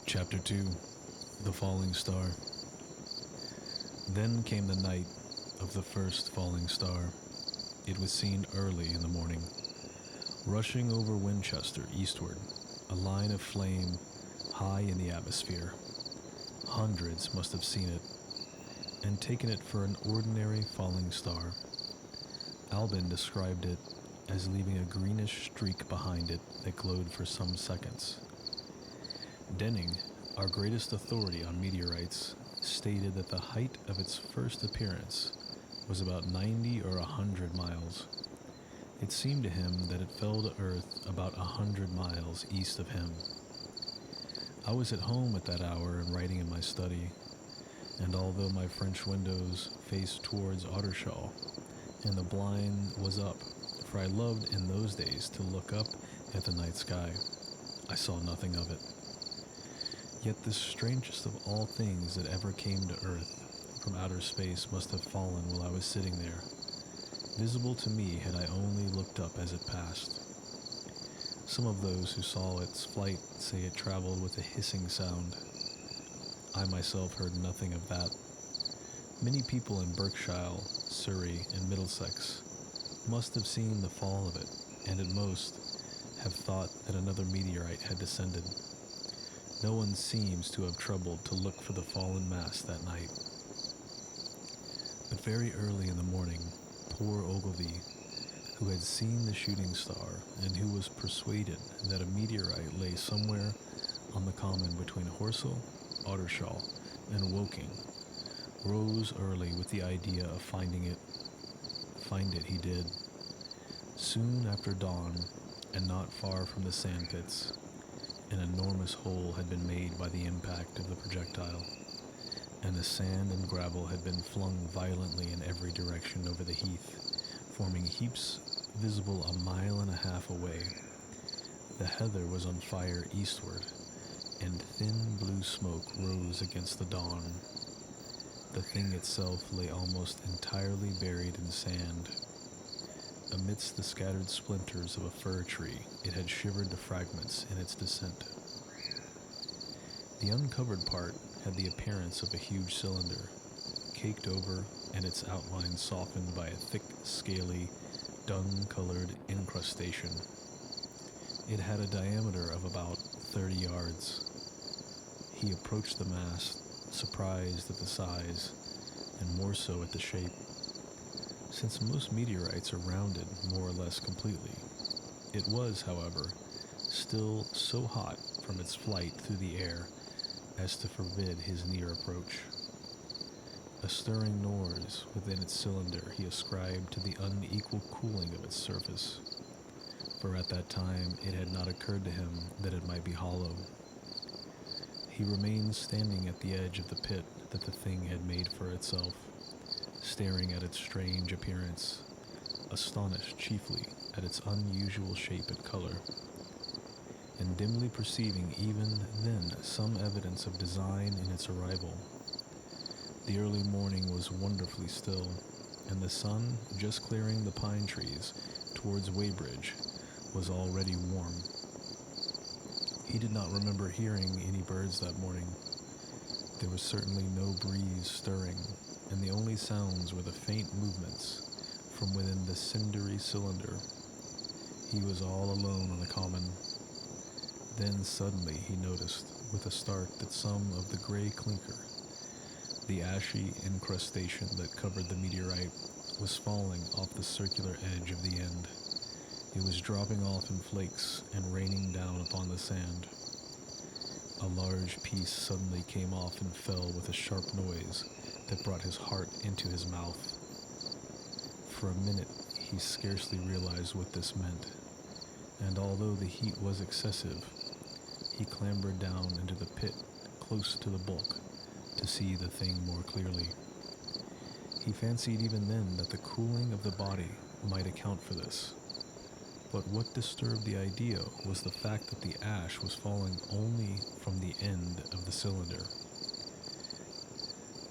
Chapter 2. The Falling Star. Then came the night of the first falling star. It was seen early in the morning, rushing over Winchester eastward, a line of flame high in the atmosphere. Hundreds must have seen it, and taken it for an ordinary falling star. Albin described it as leaving a greenish streak behind it that glowed for some seconds. Denning, our greatest authority on meteorites, stated that the height of its first appearance was about 90 or 100 miles. It seemed to him that it fell to Earth about 100 miles east of him. I was at home at that hour and writing in my study, and although my French windows faced towards Ottershaw, and the blind was up, for I loved in those days to look up at the night sky, I saw nothing of it. Yet the strangest of all things that ever came to Earth from outer space must have fallen while I was sitting there, visible to me had I only looked up as it passed. Some of those who saw its flight say it traveled with a hissing sound. I myself heard nothing of that. Many people in Berkshire, Surrey, and Middlesex must have seen the fall of it, and at most have thought that another meteorite had descended. No one seems to have troubled to look for the fallen mass that night. But very early in the morning, poor Ogilvy, who had seen the shooting star and who was persuaded that a meteorite lay somewhere on the common between Horsell, Ottershaw, and Woking, rose early with the idea of finding it. Find it he did. Soon after dawn, and not far from the sandpits, an enormous hole had been made by the impact of the projectile, and the sand and gravel had been flung violently in every direction over the heath, forming heaps visible a mile and a half away. The heather was on fire eastward, and thin blue smoke rose against the dawn. The thing itself lay almost entirely buried in sand. Amidst the scattered splinters of a fir tree, it had shivered to fragments in its descent. The uncovered part had the appearance of a huge cylinder, caked over and its outline softened by a thick, scaly, dung-colored incrustation. It had a diameter of about 30 yards. He approached the mass, surprised at the size, and more so at the shape. Since most meteorites are rounded more or less completely, it was, however, still so hot from its flight through the air as to forbid his near approach. A stirring noise within its cylinder he ascribed to the unequal cooling of its surface, for at that time it had not occurred to him that it might be hollow. He remained standing at the edge of the pit that the thing had made for itself, staring at its strange appearance, astonished chiefly at its unusual shape and color, and dimly perceiving even then some evidence of design in its arrival. The early morning was wonderfully still, and the sun, just clearing the pine trees towards Weybridge, was already warm. He did not remember hearing any birds that morning. There was certainly no breeze stirring, and the only sounds were the faint movements from within the cindery cylinder. He was all alone on the common. Then suddenly he noticed, with a start, that some of the gray clinker, the ashy incrustation that covered the meteorite, was falling off the circular edge of the end. It was dropping off in flakes and raining down upon the sand. A large piece suddenly came off and fell with a sharp noise that brought his heart into his mouth. For a minute he scarcely realized what this meant, and although the heat was excessive, he clambered down into the pit close to the bulk to see the thing more clearly. He fancied even then that the cooling of the body might account for this. But what disturbed the idea was the fact that the ash was falling only from the end of the cylinder.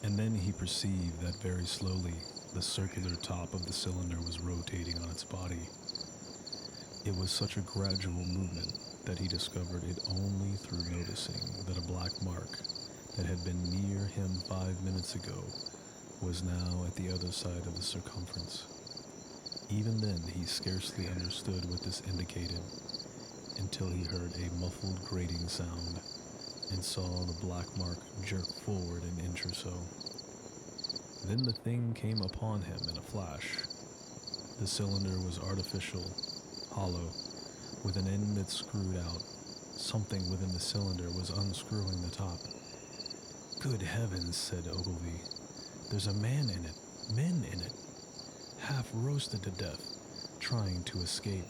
And then he perceived that very slowly the circular top of the cylinder was rotating on its body. It was such a gradual movement that he discovered it only through noticing that a black mark that had been near him 5 minutes ago was now at the other side of the circumference. Even then, he scarcely understood what this indicated until he heard a muffled grating sound and saw the black mark jerk forward an inch or so. Then the thing came upon him in a flash. The cylinder was artificial, hollow, with an end that screwed out. Something within the cylinder was unscrewing the top. "Good heavens," said Ogilvy. "There's a man in it, men in it, half roasted to death, trying to escape."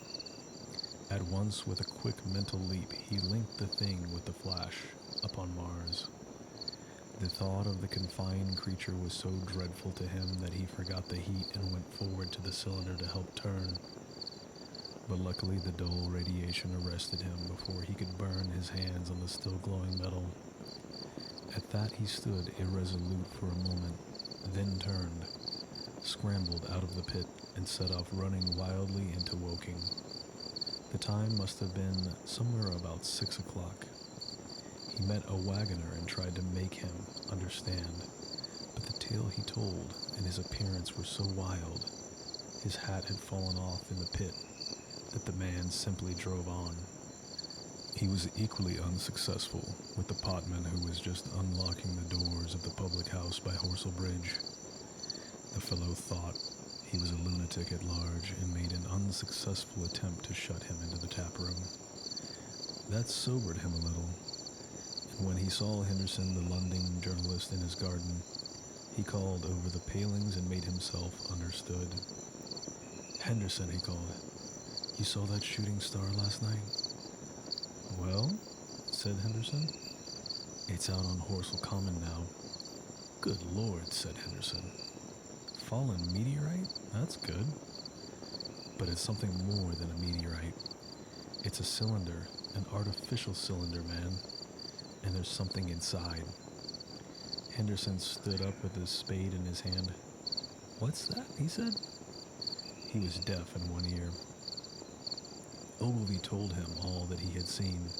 At once, with a quick mental leap, he linked the thing with the flash upon Mars. The thought of the confined creature was so dreadful to him that he forgot the heat and went forward to the cylinder to help turn. But luckily the dull radiation arrested him before he could burn his hands on the still glowing metal. At that he stood irresolute for a moment, then turned, scrambled out of the pit, and set off running wildly into Woking. The time must have been somewhere about 6 o'clock. He met a wagoner and tried to make him understand, but the tale he told and his appearance were so wild, his hat had fallen off in the pit, that the man simply drove on. He was equally unsuccessful with the potman who was just unlocking the doors of the public house by Horsell Bridge. The fellow thought he was a lunatic at large and made an unsuccessful attempt to shut him into the tap room. That sobered him a little, and when he saw Henderson, the London journalist, in his garden, he called over the palings and made himself understood. "Henderson," he called, "you saw that shooting star last night?" "Well," said Henderson, "it's out on Horsell Common now." "Good Lord," said Henderson. "Fallen meteorite? That's good." "But it's something more than a meteorite. It's a cylinder, an artificial cylinder, man. And there's something inside." Henderson stood up with his spade in his hand. "What's that?" he said. He was deaf in one ear. Ogilvy told him all that he had seen.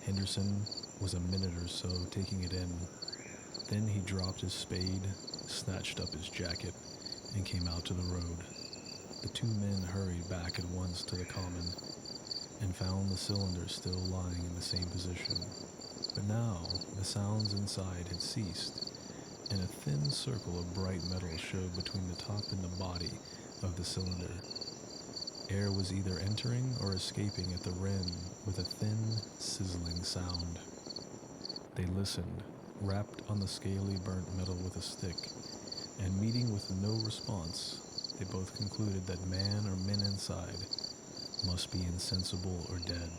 Henderson was a minute or so taking it in. Then he dropped his spade, snatched up his jacket, and came out to the road. The two men hurried back at once to the common and found the cylinder still lying in the same position. But now the sounds inside had ceased, and a thin circle of bright metal showed between the top and the body of the cylinder. Air was either entering or escaping at the rim with a thin, sizzling sound. They listened, rapped on the scaly burnt metal with a stick, and meeting with no response, they both concluded that man or men inside must be insensible or dead.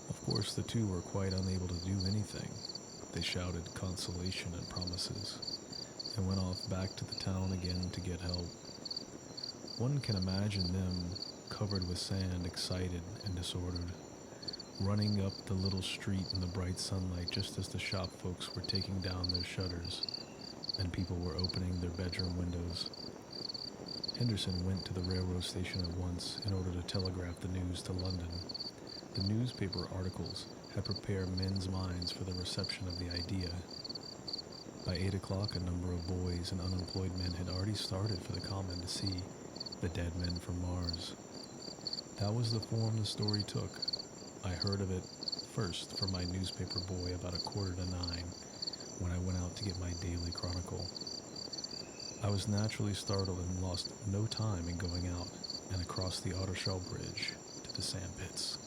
Of course, the two were quite unable to do anything. They shouted consolation and promises, and went off back to the town again to get help. One can imagine them, covered with sand, excited and disordered, running up the little street in the bright sunlight just as the shop folks were taking down their shutters, and people were opening their bedroom windows. Henderson went to the railroad station at once in order to telegraph the news to London. The newspaper articles had prepared men's minds for the reception of the idea. By 8 o'clock, a number of boys and unemployed men had already started for the common to see the dead men from Mars. That was the form the story took. I heard of it first from my newspaper boy about 8:45 when I went out to get my daily chronicle. I was naturally startled and lost no time in going out and across the Ottershaw Bridge to the sand pits.